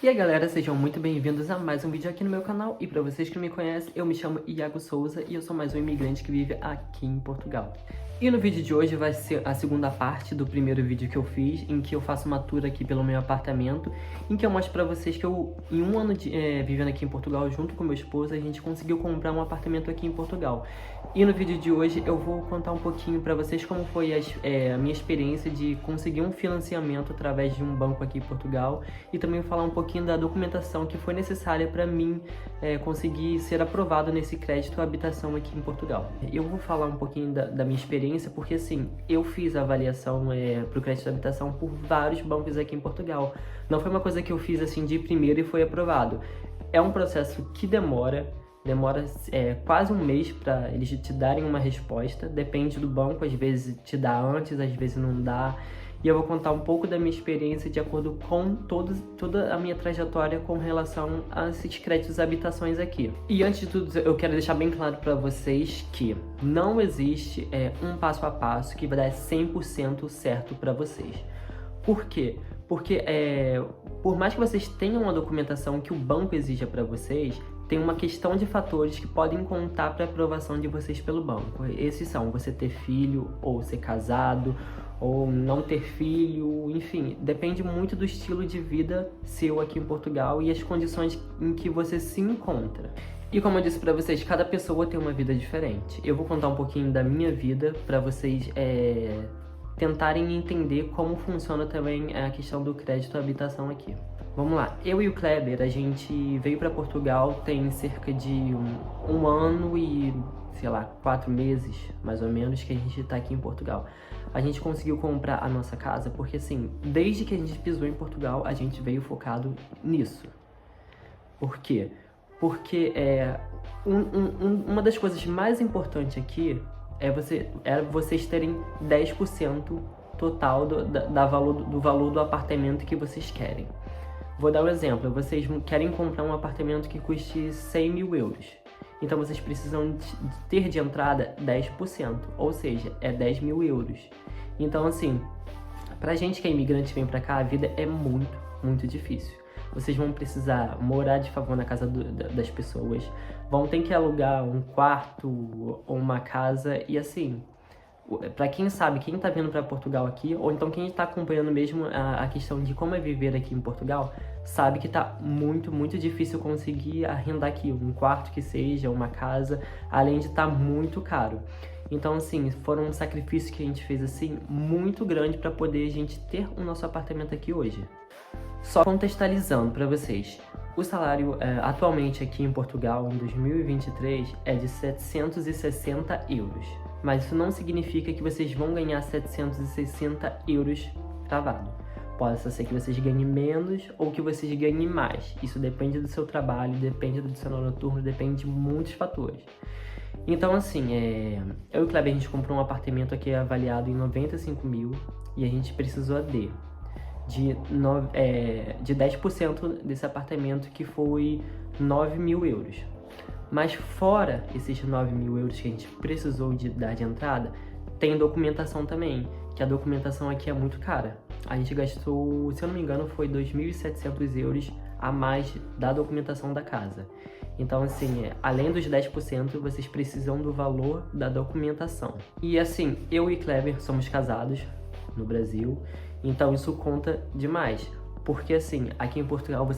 E aí galera, sejam muito bem-vindos a mais um vídeo aqui no meu canal. E para vocês que não me conhecem, eu me chamo Iago Souza e eu sou mais um imigrante que vive aqui em Portugal. E no vídeo de hoje vai ser a segunda parte do primeiro vídeo que eu fiz, em que eu faço uma tour aqui pelo meu apartamento, em que eu mostro pra vocês que eu, em um ano vivendo aqui em Portugal, junto com meu esposo, a gente conseguiu comprar um apartamento aqui em Portugal. E no vídeo de hoje eu vou contar um pouquinho pra vocês como foi a minha experiência de conseguir um financiamento através de um banco aqui em Portugal, e também vou falar um pouquinho da documentação que foi necessária pra mim conseguir ser aprovado nesse crédito à habitação aqui em Portugal. Eu vou falar um pouquinho da minha experiência, porque assim, eu fiz a avaliação para o crédito de habitação por vários bancos aqui em Portugal. Não foi uma coisa que eu fiz assim de primeiro e foi aprovado. É um processo que demora quase um mês para eles te darem uma resposta. Depende do banco, às vezes te dá antes, às vezes não dá. E eu vou contar um pouco da minha experiência de acordo com toda a minha trajetória com relação a esses créditos de habitações aqui. E antes de tudo, eu quero deixar bem claro para vocês que não existe um passo a passo que vai dar 100% certo para vocês. Por quê? Porque por mais que vocês tenham uma documentação que o banco exija para vocês, tem uma questão de fatores que podem contar para a aprovação de vocês pelo banco. Esses são você ter filho, ou ser casado, ou não ter filho, enfim, depende muito do estilo de vida seu aqui em Portugal e as condições em que você se encontra. E como eu disse para vocês, cada pessoa tem uma vida diferente. Eu vou contar um pouquinho da minha vida para vocês tentarem entender como funciona também a questão do crédito à habitação aqui. Vamos lá, eu e o Kleber, a gente veio para Portugal tem cerca de um ano e, sei lá, 4 meses, mais ou menos, que a gente tá aqui em Portugal. A gente conseguiu comprar a nossa casa porque, assim, desde que a gente pisou em Portugal, a gente veio focado nisso. Por quê? Porque uma das coisas mais importantes aqui é vocês terem 10% total do valor do apartamento que vocês querem. Vou dar um exemplo, vocês querem comprar um apartamento que custe 100 mil euros. Então vocês precisam ter de entrada 10%, ou seja, é 10 mil euros. Então assim, pra gente que é imigrante e vem pra cá, a vida é muito, muito difícil. Vocês vão precisar morar de favor na casa das pessoas, vão ter que alugar um quarto ou uma casa e assim... Pra quem sabe, quem tá vindo pra Portugal aqui, ou então quem tá acompanhando mesmo a questão de como é viver aqui em Portugal, sabe que tá muito, muito difícil conseguir arrendar aqui um quarto que seja, uma casa, além de tá muito caro. Então, assim, foram um sacrifício que a gente fez, assim, muito grande pra poder a gente ter o nosso apartamento aqui hoje. Só contextualizando pra vocês, o salário atualmente aqui em Portugal, em 2023, é de 760 euros. Mas isso não significa que vocês vão ganhar 760 euros cravado. Pode ser que vocês ganhem menos ou que vocês ganhem mais. Isso depende do seu trabalho, depende do seu noturno, depende de muitos fatores. Então, assim, eu e o Kleber, a gente comprou um apartamento aqui avaliado em 95 mil e a gente precisou de 10% desse apartamento, que foi 9 mil euros. Mas fora esses 9 mil euros que a gente precisou dar de entrada, tem documentação também, que a documentação aqui é muito cara. A gente gastou, se eu não me engano, foi 2.700 euros a mais da documentação da casa. Então, assim, além dos 10%, vocês precisam do valor da documentação. E assim, eu e Kleber somos casados no Brasil, então isso conta demais. Porque assim, aqui em Portugal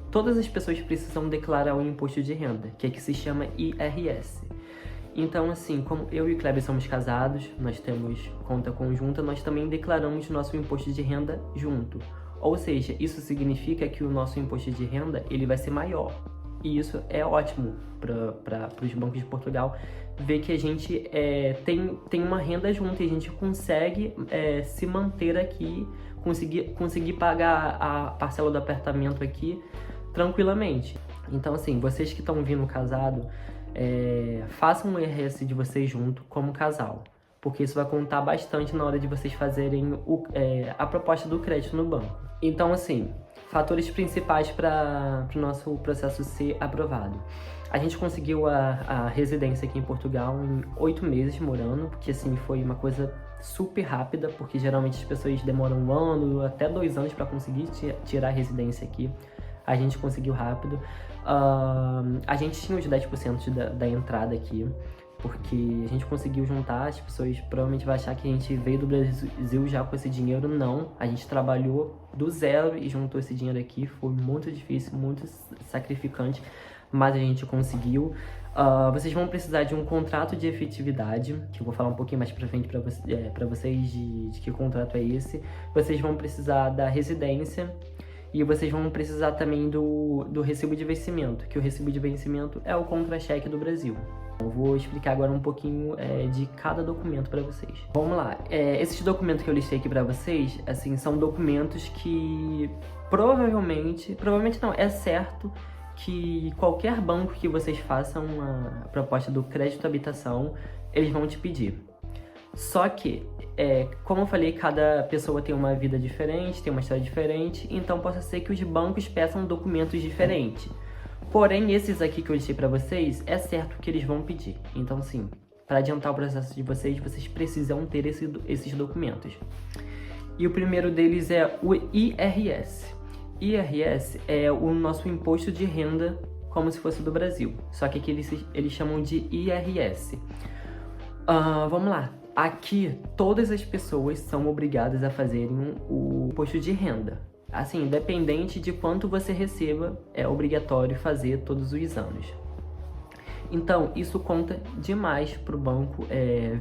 todas as pessoas precisam declarar o imposto de renda, que aqui se chama IRS. Então assim, como eu e o Kleber somos casados, nós temos conta conjunta, nós também declaramos nosso imposto de renda junto. Ou seja, isso significa que o nosso imposto de renda ele vai ser maior. E isso é ótimo para os bancos de Portugal, ver que a gente tem uma renda junto e a gente consegue se manter aqui, conseguir pagar a parcela do apartamento aqui tranquilamente. Então assim, vocês que estão vindo casado, façam o IRS de vocês junto como casal, porque isso vai contar bastante na hora de vocês fazerem a proposta do crédito no banco. Então assim, fatores principais para o nosso processo ser aprovado. A gente conseguiu a residência aqui em Portugal em 8 meses morando, porque assim, foi uma coisa super rápida, porque geralmente as pessoas demoram 1 ano, até 2 anos para conseguir tirar a residência aqui. A gente conseguiu rápido. A gente tinha os 10% da entrada aqui, porque a gente conseguiu juntar. As pessoas provavelmente vão achar que a gente veio do Brasil já com esse dinheiro. Não, a gente trabalhou do zero e juntou esse dinheiro aqui. Foi muito difícil, muito sacrificante, mas a gente conseguiu. Vocês vão precisar de um contrato de efetividade, que eu vou falar um pouquinho mais pra frente pra vocês de que contrato é esse. Vocês vão precisar da residência e vocês vão precisar também do recibo de vencimento, que o recibo de vencimento é o contra-cheque do Brasil. Eu vou explicar agora um pouquinho de cada documento para vocês. Vamos lá, esses documentos que eu listei aqui para vocês, assim, são documentos que provavelmente não, é certo que qualquer banco que vocês façam uma proposta do crédito habitação, eles vão te pedir. Só que, como eu falei, cada pessoa tem uma vida diferente, tem uma história diferente, então pode ser que os bancos peçam documentos diferentes. Porém, esses aqui que eu listei para vocês, é certo que eles vão pedir. Então, sim, para adiantar o processo de vocês, vocês precisam ter esses documentos. E o primeiro deles é o IRS. IRS é o nosso imposto de renda, como se fosse do Brasil. Só que aqui eles chamam de IRS. Vamos lá. Aqui, todas as pessoas são obrigadas a fazerem o imposto de renda. Assim, independente de quanto você receba, é obrigatório fazer todos os anos. Então, isso conta demais para o banco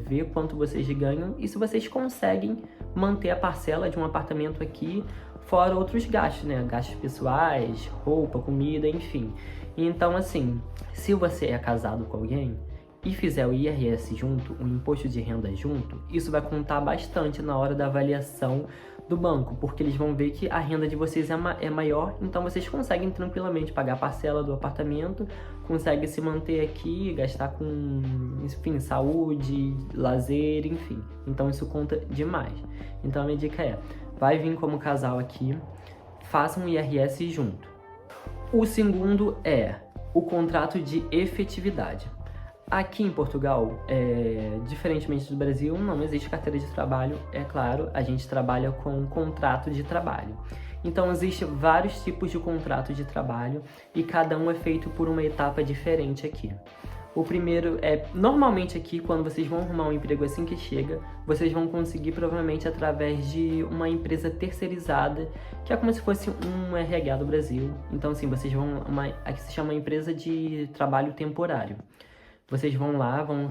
ver quanto vocês ganham e se vocês conseguem manter a parcela de um apartamento aqui, fora outros gastos, né? Gastos pessoais, roupa, comida, enfim. Então, assim, se você é casado com alguém e fizer o IRS junto, o imposto de renda junto, isso vai contar bastante na hora da avaliação do banco, porque eles vão ver que a renda de vocês é maior, então vocês conseguem tranquilamente pagar a parcela do apartamento, conseguem se manter aqui, gastar com, enfim, saúde, lazer, enfim. Então isso conta demais. Então a minha dica é, vai vir como casal aqui, façam o IRS junto. O segundo é o contrato de efetividade. Aqui em Portugal, diferentemente do Brasil, não existe carteira de trabalho, é claro, a gente trabalha com contrato de trabalho. Então, existem vários tipos de contrato de trabalho e cada um é feito por uma etapa diferente aqui. O primeiro normalmente aqui, quando vocês vão arrumar um emprego assim que chega, vocês vão conseguir provavelmente através de uma empresa terceirizada, que é como se fosse um RH do Brasil. Então, assim, vocês vão, aqui se chama empresa de trabalho temporário. Vocês vão lá, vão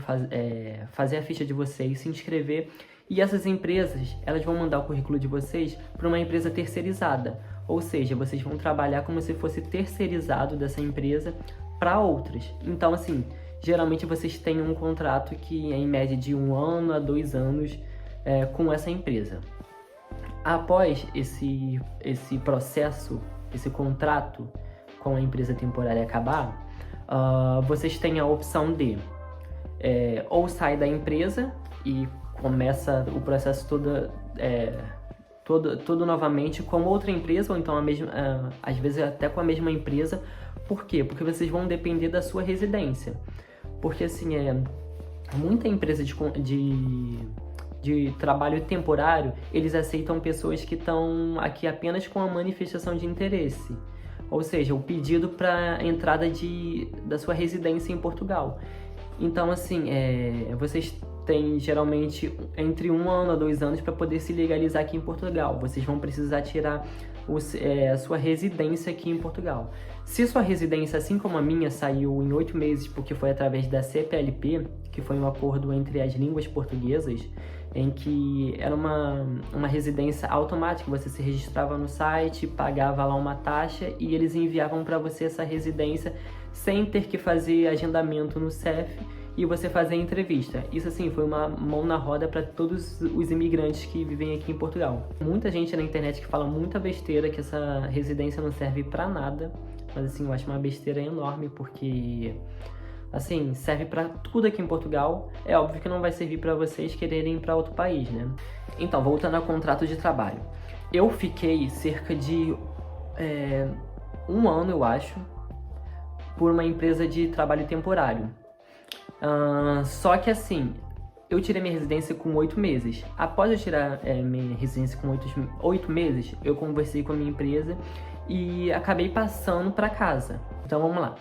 fazer a ficha de vocês, se inscrever, e essas empresas, elas vão mandar o currículo de vocês para uma empresa terceirizada. Ou seja, vocês vão trabalhar como se fosse terceirizado dessa empresa para outras. Então, assim, geralmente vocês têm um contrato que é em média de 1 ano a 2 anos com essa empresa. Após esse processo, esse contrato com a empresa temporária acabar, vocês têm a opção de ou sair da empresa e começa o processo todo novamente com outra empresa, ou então às vezes até com a mesma empresa. Por quê? Porque vocês vão depender da sua residência. Porque assim, muita empresa de trabalho temporário, eles aceitam pessoas que estão aqui apenas com a manifestação de interesse. Ou seja, o pedido para entrada da sua residência em Portugal. Então, assim, vocês têm geralmente entre 1 ano a 2 anos para poder se legalizar aqui em Portugal. Vocês vão precisar tirar a sua residência aqui em Portugal. Se sua residência, assim como a minha, saiu em 8 meses porque foi através da CPLP, que foi um acordo entre as línguas portuguesas, em que era uma residência automática, você se registrava no site, pagava lá uma taxa e eles enviavam para você essa residência sem ter que fazer agendamento no CEF e você fazer entrevista. Isso, assim, foi uma mão na roda para todos os imigrantes que vivem aqui em Portugal. Muita gente na internet que fala muita besteira, que essa residência não serve para nada, mas assim, eu acho uma besteira enorme, porque assim, serve para tudo aqui em Portugal. É óbvio que não vai servir para vocês quererem ir para outro país, né? Então, voltando ao contrato de trabalho. Eu fiquei cerca de 1 ano, eu acho, por uma empresa de trabalho temporário. Só que assim, eu tirei minha residência com 8 meses. Após eu tirar minha residência com 8 meses, eu conversei com a minha empresa e acabei passando para casa. Então vamos lá.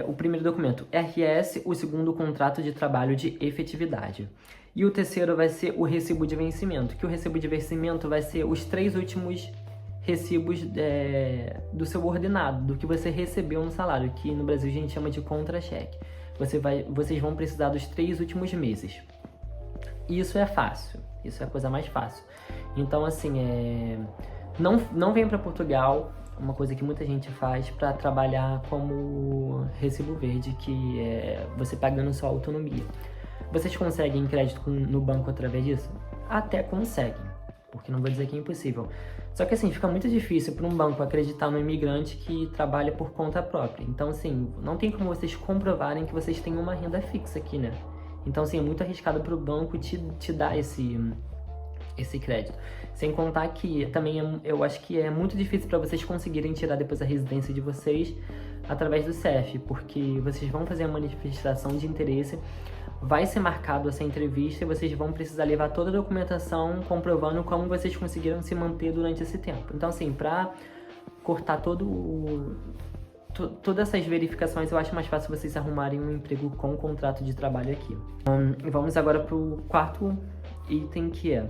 O primeiro documento, RS, o segundo, contrato de trabalho de efetividade. E o terceiro vai ser o recibo de vencimento, que o recibo de vencimento vai ser os 3 últimos recibos do seu ordenado, do que você recebeu no salário, que no Brasil a gente chama de contra-cheque. Vocês vão precisar dos 3 últimos meses. Isso é fácil, isso é a coisa mais fácil. Então, assim, não venha para Portugal, uma coisa que muita gente faz, para trabalhar como recibo verde, que é você pagando sua autonomia. Vocês conseguem crédito no banco através disso? Até conseguem, porque não vou dizer que é impossível. Só que assim, fica muito difícil para um banco acreditar no imigrante que trabalha por conta própria. Então, assim, não tem como vocês comprovarem que vocês têm uma renda fixa aqui, né? Então, assim, é muito arriscado para o banco te dar esse crédito. Sem contar que também eu acho que é muito difícil para vocês conseguirem tirar depois a residência de vocês através do CEF, porque vocês vão fazer a manifestação de interesse, vai ser marcado essa entrevista e vocês vão precisar levar toda a documentação comprovando como vocês conseguiram se manter durante esse tempo. Então, assim, para cortar todas essas verificações, eu acho mais fácil vocês arrumarem um emprego com contrato de trabalho aqui. Vamos agora para o quarto item, que é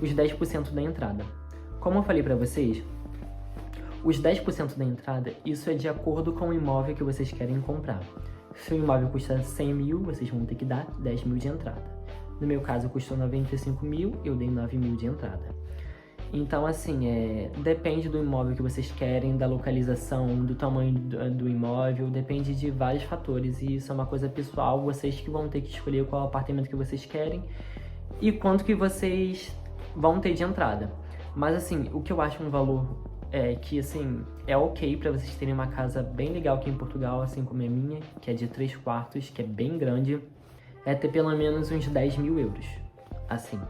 os 10% da entrada. Como eu falei para vocês, os 10% da entrada, isso é de acordo com o imóvel que vocês querem comprar. Se o imóvel custa 100 mil, vocês vão ter que dar 10 mil de entrada. No meu caso, custou 95 mil, eu dei 9 mil de entrada. Então, assim, depende do imóvel que vocês querem, da localização, do tamanho do imóvel, depende de vários fatores. E isso é uma coisa pessoal, vocês que vão ter que escolher qual apartamento que vocês querem e quanto que vocês vão ter de entrada. Mas, assim, o que eu acho um valor que, assim, é ok pra vocês terem uma casa bem legal aqui em Portugal, assim como a minha, que é de 3 quartos, que é bem grande, é ter pelo menos uns 10 mil euros, assim.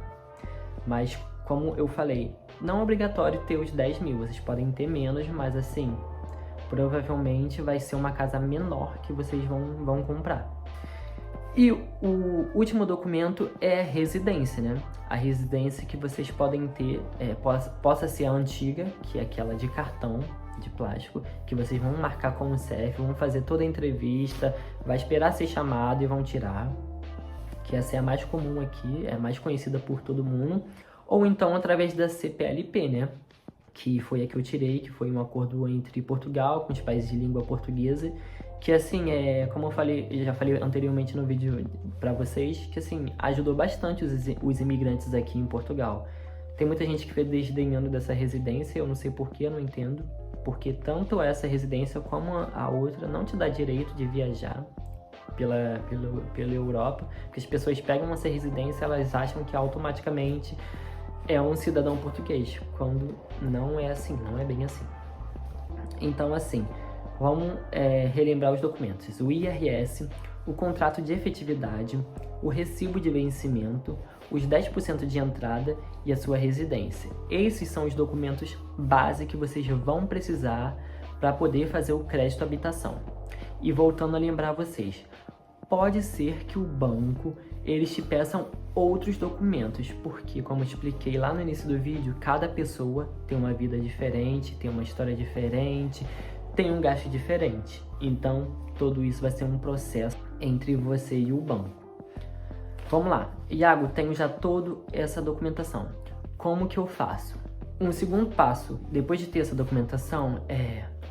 Mas, como eu falei, não é obrigatório ter os 10 mil, vocês podem ter menos, mas, assim, provavelmente vai ser uma casa menor que vocês vão comprar. E o último documento é a residência, né? A residência que vocês podem ter, possa ser a antiga, que é aquela de cartão, de plástico, que vocês vão marcar com o CEF, vão fazer toda a entrevista, vai esperar ser chamado e vão tirar, que essa é a mais comum aqui, é a mais conhecida por todo mundo, ou então através da CPLP, né? Que foi a que eu tirei, que foi um acordo entre Portugal com os países de língua portuguesa, que, assim, como eu já falei anteriormente no vídeo pra vocês, que, assim, ajudou bastante os imigrantes aqui em Portugal. Tem muita gente que fica desdenhando dessa residência, eu não sei porquê, eu não entendo, porque tanto essa residência como a outra não te dá direito de viajar pela Europa, porque as pessoas pegam essa residência, elas acham que automaticamente é um cidadão português, quando não é assim, não é bem assim. Então, assim, vamos relembrar os documentos. O IRS, o contrato de efetividade, o recibo de vencimento, os 10% de entrada e a sua residência. Esses são os documentos base que vocês vão precisar para poder fazer o crédito habitação. E voltando a lembrar vocês, pode ser que o banco eles te peçam outros documentos, porque, como eu expliquei lá no início do vídeo, cada pessoa tem uma vida diferente, tem uma história diferente, tem um gasto diferente. Então, tudo isso vai ser um processo entre você e o banco. Vamos lá. Iago, tenho já toda essa documentação. Como que eu faço? Um segundo passo, depois de ter essa documentação,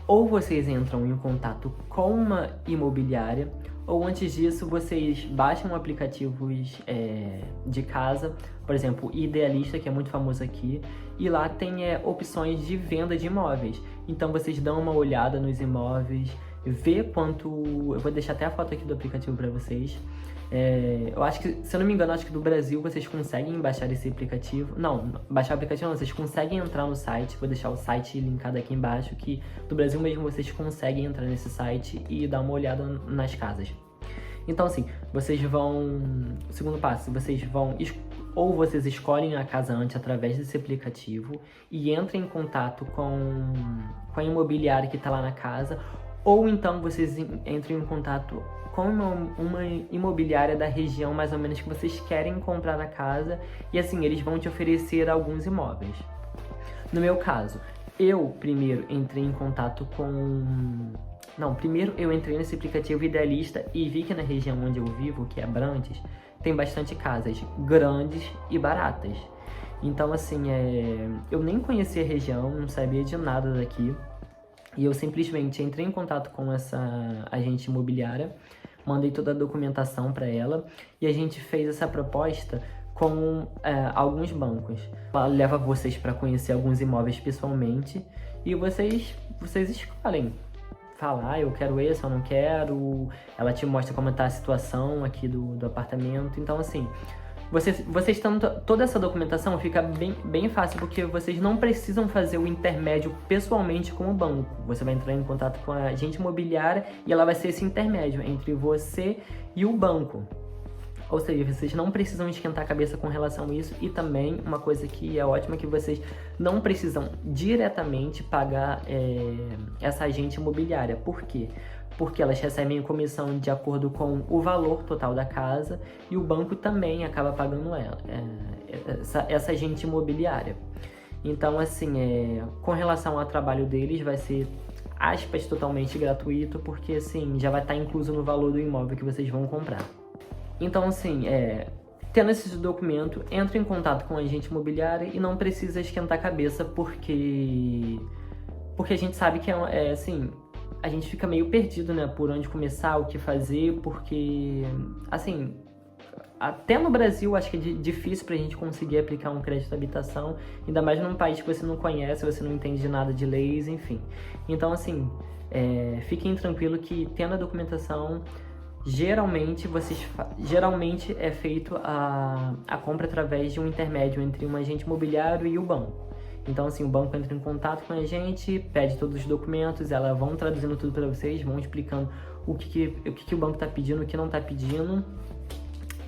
ou vocês entram em contato com uma imobiliária, ou antes disso, vocês baixam aplicativos de casa, por exemplo, Idealista, que é muito famoso aqui, e lá tem opções de venda de imóveis. Então, vocês dão uma olhada nos imóveis, vê quanto... Eu vou deixar até a foto aqui do aplicativo para vocês. Eu acho que, se eu não me engano, acho que do Brasil vocês conseguem baixar esse aplicativo. Não, baixar o aplicativo não, vocês conseguem entrar no site. Vou deixar o site linkado aqui embaixo, que do Brasil mesmo vocês conseguem entrar nesse site e dar uma olhada nas casas. Então, assim, vocês vão... Segundo passo, vocês vão... Ou vocês escolhem a casa antes através desse aplicativo e entrem em contato com a imobiliária que está lá na casa, ou então vocês entrem em contato com uma imobiliária da região mais ou menos que vocês querem comprar na casa, e assim, eles vão te oferecer alguns imóveis. No meu caso, eu primeiro entrei em contato com... Não, primeiro eu entrei nesse aplicativo Idealista e vi que na região onde eu vivo, que é Abrantes, tem bastante casas grandes e baratas. Então, assim, eu nem conhecia a região, não sabia de nada daqui. E eu simplesmente entrei em contato com essa agente imobiliária, mandei toda a documentação para ela e a gente fez essa proposta com alguns bancos. Ela leva vocês para conhecer alguns imóveis pessoalmente e vocês escolhem. Falar, eu quero esse, eu não quero. Ela te mostra como está a situação aqui do apartamento. Então, assim, vocês tendo toda essa documentação, fica bem fácil, porque vocês não precisam fazer o intermédio pessoalmente com o banco. Você vai entrar em contato com a agente imobiliária e ela vai ser esse intermédio entre você e o banco. Ou seja, vocês não precisam esquentar a cabeça com relação a isso. E também, uma coisa que é ótima, que vocês não precisam diretamente pagar essa agente imobiliária. Por quê? Porque elas recebem comissão de acordo com o valor total da casa e o banco também acaba pagando essa agente imobiliária. Então, assim, com relação ao trabalho deles, vai ser, aspas, totalmente gratuito, porque, assim, já vai estar incluso no valor do imóvel que vocês vão comprar. Então, assim, tendo esse documento, entre em contato com a agente imobiliária e não precisa esquentar a cabeça, porque a gente sabe que assim, a gente fica meio perdido, né, por onde começar, o que fazer, porque, assim, até no Brasil acho que é difícil pra gente conseguir aplicar um crédito de habitação, ainda mais num país que você não conhece, você não entende de nada de leis, enfim. Então, assim, fiquem tranquilos que tendo a documentação, geralmente é feito a compra através de um intermédio entre um agente imobiliário e o banco. Então, assim, o banco entra em contato com a gente, pede todos os documentos, elas vão traduzindo tudo para vocês, vão explicando o que o banco está pedindo, o que não está pedindo.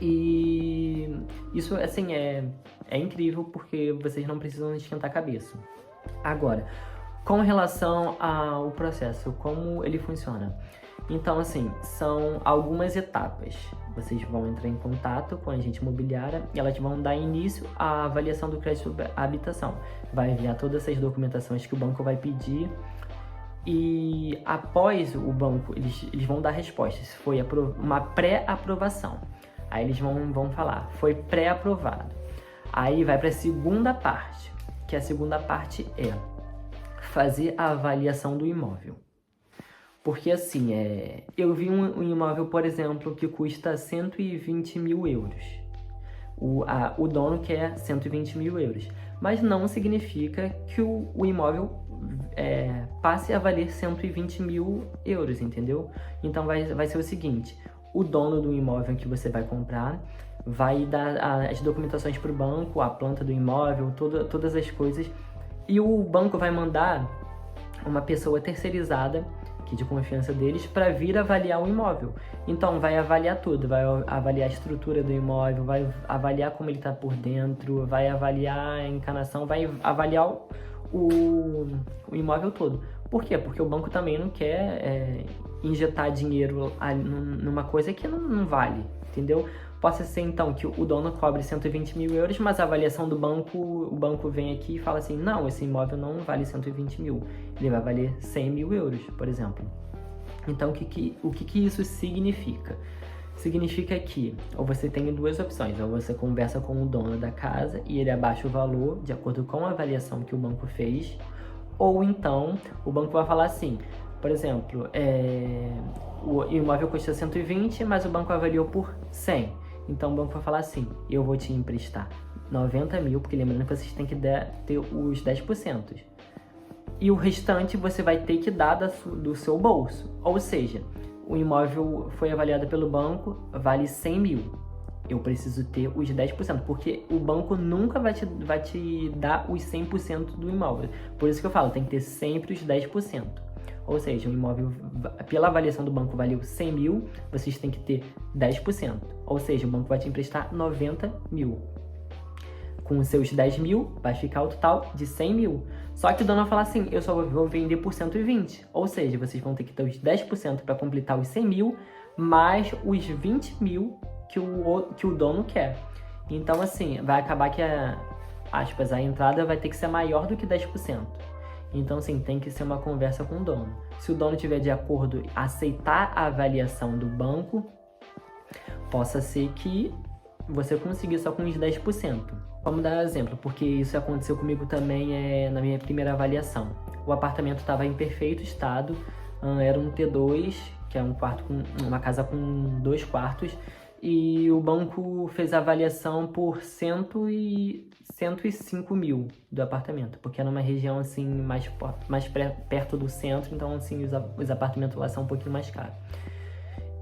E isso, assim, é incrível, porque vocês não precisam esquentar a cabeça. Agora, com relação ao processo, como ele funciona? Então, assim, são algumas etapas. Vocês vão entrar em contato com a agente imobiliária e elas vão dar início à avaliação do crédito à habitação. Vai enviar todas essas documentações que o banco vai pedir e após o banco, eles vão dar respostas. Se foi uma pré-aprovação, aí eles vão falar, foi pré-aprovado. Aí vai para a segunda parte, que a segunda parte é fazer a avaliação do imóvel. Porque, assim, eu vi um imóvel, por exemplo, que custa 120 mil euros. O dono quer 120 mil euros. Mas não significa que o imóvel passe a valer 120 mil euros, entendeu? Então, vai ser o seguinte, o dono do imóvel que você vai comprar vai dar as documentações para o banco, a planta do imóvel, todas as coisas. E o banco vai mandar uma pessoa terceirizada, de confiança deles, para vir avaliar o imóvel. Então vai avaliar tudo, vai avaliar a estrutura do imóvel, vai avaliar como ele está por dentro, vai avaliar a encanação, vai avaliar o imóvel todo. Por quê? Porque o banco também não quer injetar dinheiro numa coisa que não vale, entendeu? Pode ser então que o dono cobre 120 mil euros, mas a avaliação do banco, o banco vem aqui e fala assim, não, esse imóvel não vale 120 mil, ele vai valer 100 mil euros, por exemplo. Então, o que isso significa? Significa que ou você tem duas opções, ou você conversa com o dono da casa e ele abaixa o valor de acordo com a avaliação que o banco fez, ou então o banco vai falar assim, por exemplo, o imóvel custa 120, mas o banco avaliou por 100. Então o banco vai falar assim, eu vou te emprestar 90 mil, porque lembrando que vocês têm que ter os 10%. E o restante você vai ter que dar do seu bolso. Ou seja, o imóvel foi avaliado pelo banco, vale 100 mil. Eu preciso ter os 10%, porque o banco nunca vai te dar os 100% do imóvel. Por isso que eu falo, tem que ter sempre os 10%. Ou seja, o imóvel, pela avaliação do banco, valeu 100 mil, vocês têm que ter 10%. Ou seja, o banco vai te emprestar 90 mil. com os seus 10 mil, vai ficar o total de 100 mil. Só que o dono vai falar assim, eu só vou vender por 120. Ou seja, vocês vão ter que ter os 10% para completar os 100 mil, mais os 20 mil que o dono quer. Então, assim, vai acabar que a entrada vai ter que ser maior do que 10%. Então, assim, tem que ser uma conversa com o dono. Se o dono tiver de acordo, aceitar a avaliação do banco, possa ser que você consiga só com os 10%. Vamos dar um exemplo, porque isso aconteceu comigo também na minha primeira avaliação. O apartamento estava em perfeito estado, era um T2, que é uma casa com 2 quartos, e o banco fez a avaliação por 105 mil do apartamento, porque era uma região assim mais perto do centro, então assim os apartamentos lá são um pouquinho mais caros.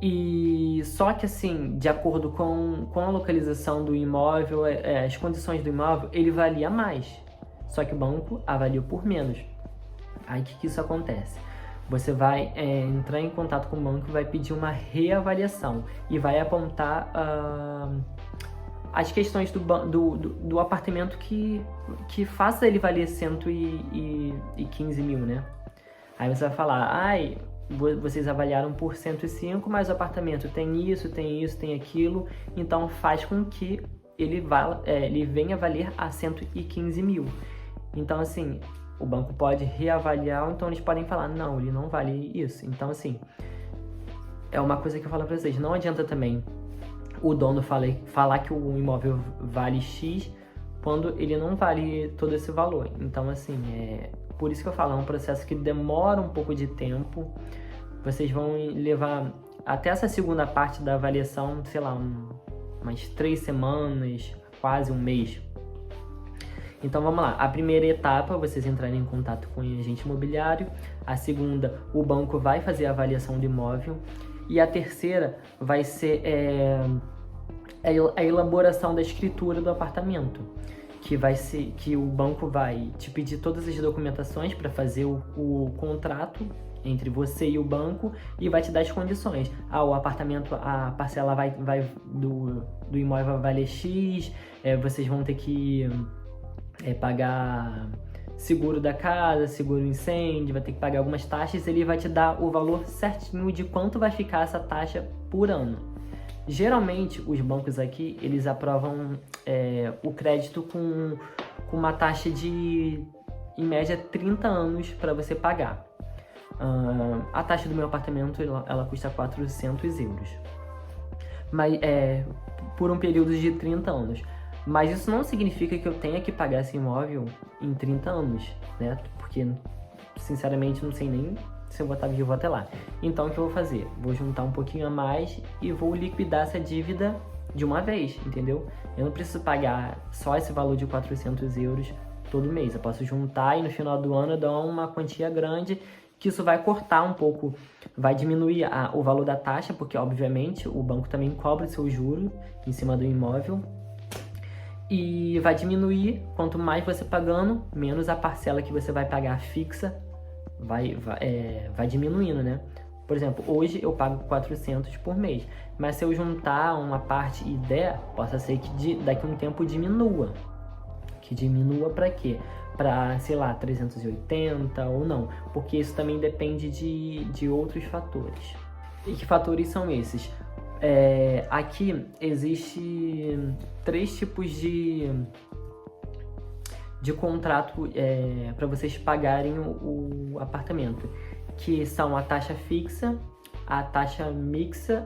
E só que assim, de acordo com a localização do imóvel, as condições do imóvel, ele valia mais. Só que o banco avaliou por menos. Aí o que isso acontece? Você vai entrar em contato com o banco, vai pedir uma reavaliação e vai apontar as questões do apartamento que faça ele valer 115 mil, né? Aí você vai falar, vocês avaliaram por 105, mas o apartamento tem isso, tem aquilo, então faz com que ele venha valer a 115 mil. Então, assim, o banco pode reavaliar, ou então eles podem falar, não, ele não vale isso. Então, assim, é uma coisa que eu falo pra vocês, não adianta também o dono falar que o imóvel vale X quando ele não vale todo esse valor. Então, assim, por isso que eu falo, é um processo que demora um pouco de tempo. Vocês vão levar até essa segunda parte da avaliação, sei lá, umas 3 semanas, quase um mês. Então vamos lá, a primeira etapa, vocês entrarem em contato com o agente imobiliário. A segunda, o banco vai fazer a avaliação do imóvel. E a terceira vai ser a elaboração da escritura do apartamento, que o banco vai te pedir todas as documentações para fazer o contrato entre você e o banco e vai te dar as condições. O apartamento, a parcela do imóvel vai valer X, vocês vão ter que pagar seguro da casa, seguro incêndio, vai ter que pagar algumas taxas. Ele vai te dar o valor certinho de quanto vai ficar essa taxa por ano. Geralmente, os bancos aqui, eles aprovam o crédito com uma taxa de, em média, 30 anos para você pagar. A taxa do meu apartamento, ela custa 400 euros. Mas, por um período de 30 anos. Mas isso não significa que eu tenha que pagar esse imóvel em 30 anos, né? Porque, sinceramente, não sei nem se eu vou estar vivo até lá. Então, o que eu vou fazer? Vou juntar um pouquinho a mais e vou liquidar essa dívida de uma vez, entendeu? Eu não preciso pagar só esse valor de 400 euros todo mês. Eu posso juntar e no final do ano eu dou uma quantia grande, que isso vai cortar um pouco, vai diminuir o valor da taxa, porque, obviamente, o banco também cobra o seu juro em cima do imóvel. E vai diminuir, quanto mais você pagando, menos a parcela que você vai pagar fixa vai diminuindo, né? Por exemplo, hoje eu pago 400 por mês, mas se eu juntar uma parte e der, possa ser que daqui a um tempo diminua. Que diminua para quê? Para, sei lá, 380 ou não, porque isso também depende de outros fatores. E que fatores são esses? Aqui existe 3 tipos de contrato para vocês pagarem o apartamento, que são a taxa fixa, a taxa mista,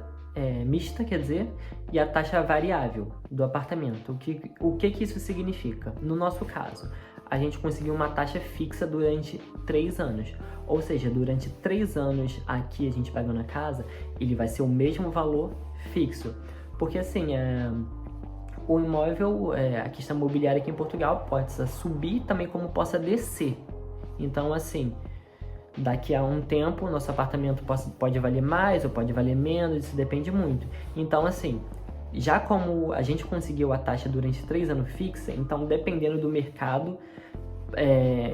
quer dizer, e a taxa variável do apartamento. O que isso significa? No nosso caso, a gente conseguiu uma taxa fixa durante 3 anos. Ou seja, durante 3 anos aqui a gente pagando a casa, ele vai ser o mesmo valor fixo. Porque assim, o imóvel, a questão imobiliária aqui em Portugal pode subir também como possa descer. Então assim, daqui a um tempo nosso apartamento pode valer mais ou pode valer menos, isso depende muito. Então assim, já como a gente conseguiu a taxa durante 3 anos fixa, então dependendo do mercado,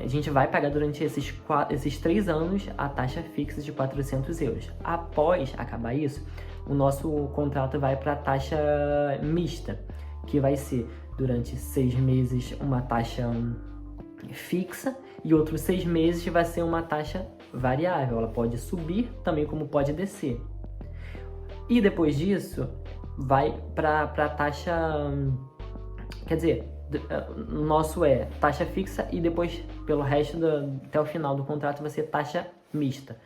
a gente vai pagar durante esses 3 anos a taxa fixa de 400 euros. Após acabar isso, o nosso contrato vai para a taxa mista, que vai ser durante 6 meses uma taxa fixa e outros 6 meses vai ser uma taxa variável. Ela pode subir também como pode descer. E depois disso, vai para a taxa, quer dizer, o nosso é taxa fixa e depois, pelo resto, até o final do contrato, vai ser taxa mista.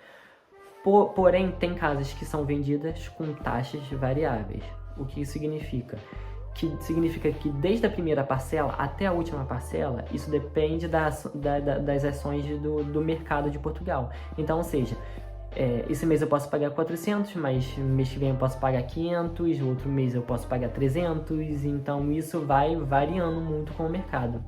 Porém, tem casas que são vendidas com taxas variáveis. O que isso significa? Significa que desde a primeira parcela até a última parcela, isso depende das ações do mercado de Portugal. Então, ou seja, esse mês eu posso pagar 400, mas mês que vem eu posso pagar 500, outro mês eu posso pagar 300, então isso vai variando muito com o mercado.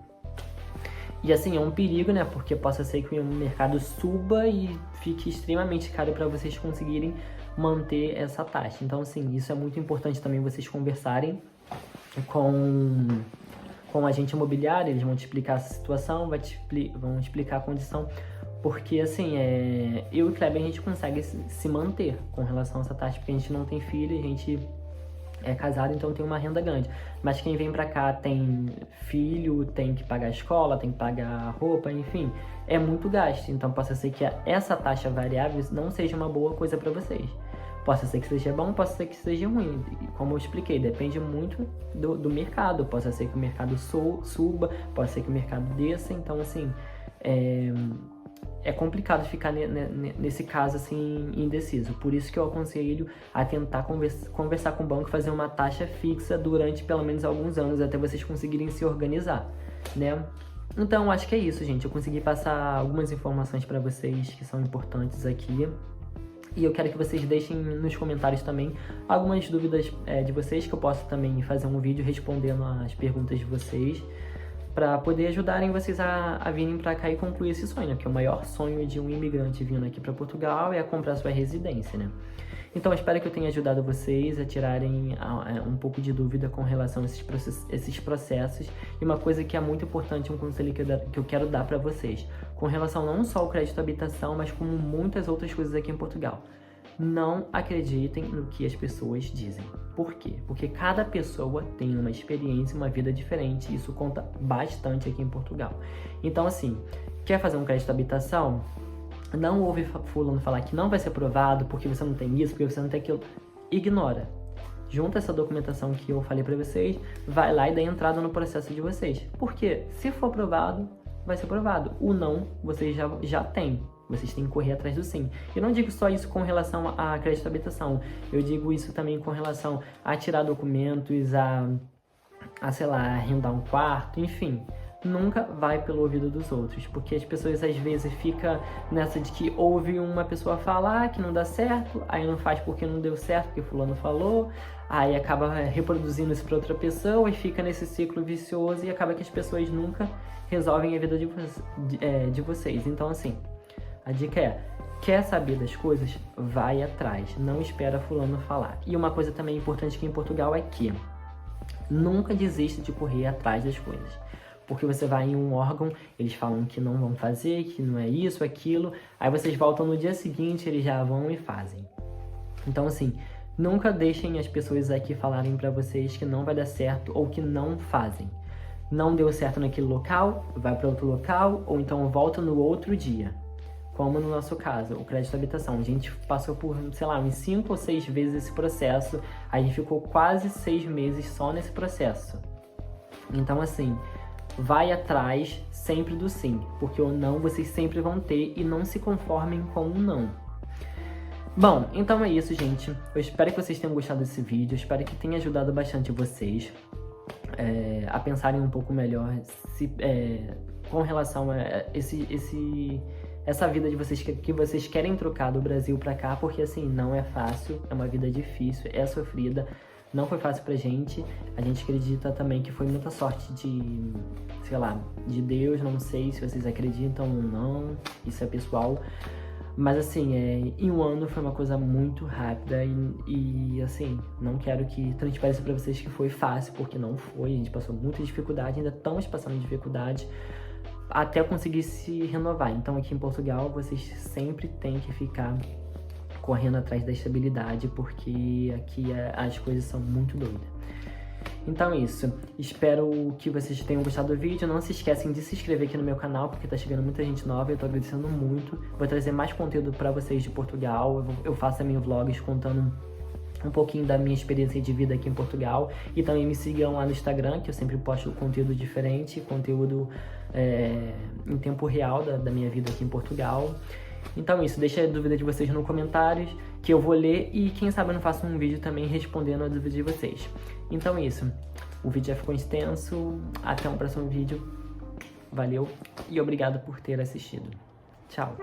E assim, é um perigo, né? Porque possa ser que o mercado suba e fique extremamente caro para vocês conseguirem manter essa taxa. Então, assim, isso é muito importante também vocês conversarem com o agente imobiliário, eles vão te explicar essa situação, vão explicar a condição, porque assim, eu e o Kleber, a gente consegue se manter com relação a essa taxa, porque a gente não tem filho, a gente é casado, então tem uma renda grande. Mas quem vem pra cá tem filho, tem que pagar a escola, tem que pagar a roupa, enfim, é muito gasto. Então possa ser que essa taxa variável não seja uma boa coisa para vocês. Possa ser que seja bom, possa ser que seja ruim. Como eu expliquei, depende muito do mercado. Possa ser que o mercado suba, pode ser que o mercado desça. Então, assim, é complicado ficar nesse caso, assim, indeciso. Por isso que eu aconselho a tentar conversar com o banco, fazer uma taxa fixa durante pelo menos alguns anos, até vocês conseguirem se organizar, né? Então, acho que é isso, gente. Eu consegui passar algumas informações para vocês que são importantes aqui. E eu quero que vocês deixem nos comentários também algumas dúvidas de vocês, que eu possa também fazer um vídeo respondendo as perguntas de vocês, para poder ajudarem vocês a virem para cá e concluir esse sonho, que é o maior sonho de um imigrante vindo aqui para Portugal, é comprar sua residência, né? Então, eu espero que eu tenha ajudado vocês a tirarem um pouco de dúvida com relação a esses processos. E uma coisa que é muito importante, um conselho que eu quero dar para vocês, com relação não só ao crédito à habitação, mas como muitas outras coisas aqui em Portugal. Não acreditem no que as pessoas dizem. Por quê? Porque cada pessoa tem uma experiência, uma vida diferente. E isso conta bastante aqui em Portugal. Então, assim, quer fazer um crédito à habitação? Não ouve fulano falar que não vai ser aprovado porque você não tem isso, porque você não tem aquilo. Ignora. Junta essa documentação que eu falei pra vocês, vai lá e dá entrada no processo de vocês. Porque se for aprovado, vai ser aprovado. O não, vocês já têm. Vocês têm que correr atrás do sim. Eu não digo só isso com relação a crédito à habitação. Eu digo isso também com relação a tirar documentos, sei lá, arrendar um quarto, enfim. Nunca vai pelo ouvido dos outros, porque as pessoas às vezes ficam nessa de que ouve uma pessoa falar que não dá certo, aí não faz porque não deu certo, porque fulano falou, aí acaba reproduzindo isso para outra pessoa e fica nesse ciclo vicioso e acaba que as pessoas nunca resolvem a vida de vocês. Então, assim, a dica é: quer saber das coisas? Vai atrás, não espera fulano falar. E uma coisa também importante aqui em Portugal é que nunca desista de correr atrás das coisas. Porque você vai em um órgão, eles falam que não vão fazer, que não é isso, aquilo, aí vocês voltam no dia seguinte, eles já vão e fazem. Então, assim, nunca deixem as pessoas aqui falarem pra vocês que não vai dar certo ou que não fazem. Não deu certo naquele local, vai para outro local, ou então volta no outro dia. Como no nosso caso, o crédito à habitação. A gente passou por, sei lá, uns 5 ou 6 vezes esse processo, a gente ficou quase 6 meses só nesse processo. Então, assim, vai atrás sempre do sim, porque o não vocês sempre vão ter e não se conformem com o não. Bom, então é isso, gente. Eu espero que vocês tenham gostado desse vídeo, eu espero que tenha ajudado bastante vocês a pensarem um pouco melhor com relação a essa vida de vocês que vocês querem trocar do Brasil pra cá, porque assim, não é fácil, é uma vida difícil, é sofrida. Não foi fácil pra gente, a gente acredita também que foi muita sorte de Deus, não sei se vocês acreditam ou não, isso é pessoal, mas assim, em um ano foi uma coisa muito rápida e assim, não quero que transpareça pra vocês que foi fácil, porque não foi, a gente passou muita dificuldade, ainda estamos passando dificuldade até conseguir se renovar. Então aqui em Portugal vocês sempre têm que ficar correndo atrás da estabilidade, porque aqui as coisas são muito doidas. Então é isso, espero que vocês tenham gostado do vídeo, não se esquecem de se inscrever aqui no meu canal, porque tá chegando muita gente nova, eu tô agradecendo muito, vou trazer mais conteúdo pra vocês de Portugal, eu faço também vlogs contando um pouquinho da minha experiência de vida aqui em Portugal, e também me sigam lá no Instagram, que eu sempre posto conteúdo diferente, conteúdo em tempo real da minha vida aqui em Portugal. Então é isso, deixa a dúvida de vocês nos comentários, que eu vou ler e quem sabe eu não faço um vídeo também respondendo a dúvida de vocês. Então é isso, o vídeo já ficou extenso, até um próximo vídeo, valeu e obrigado por ter assistido. Tchau!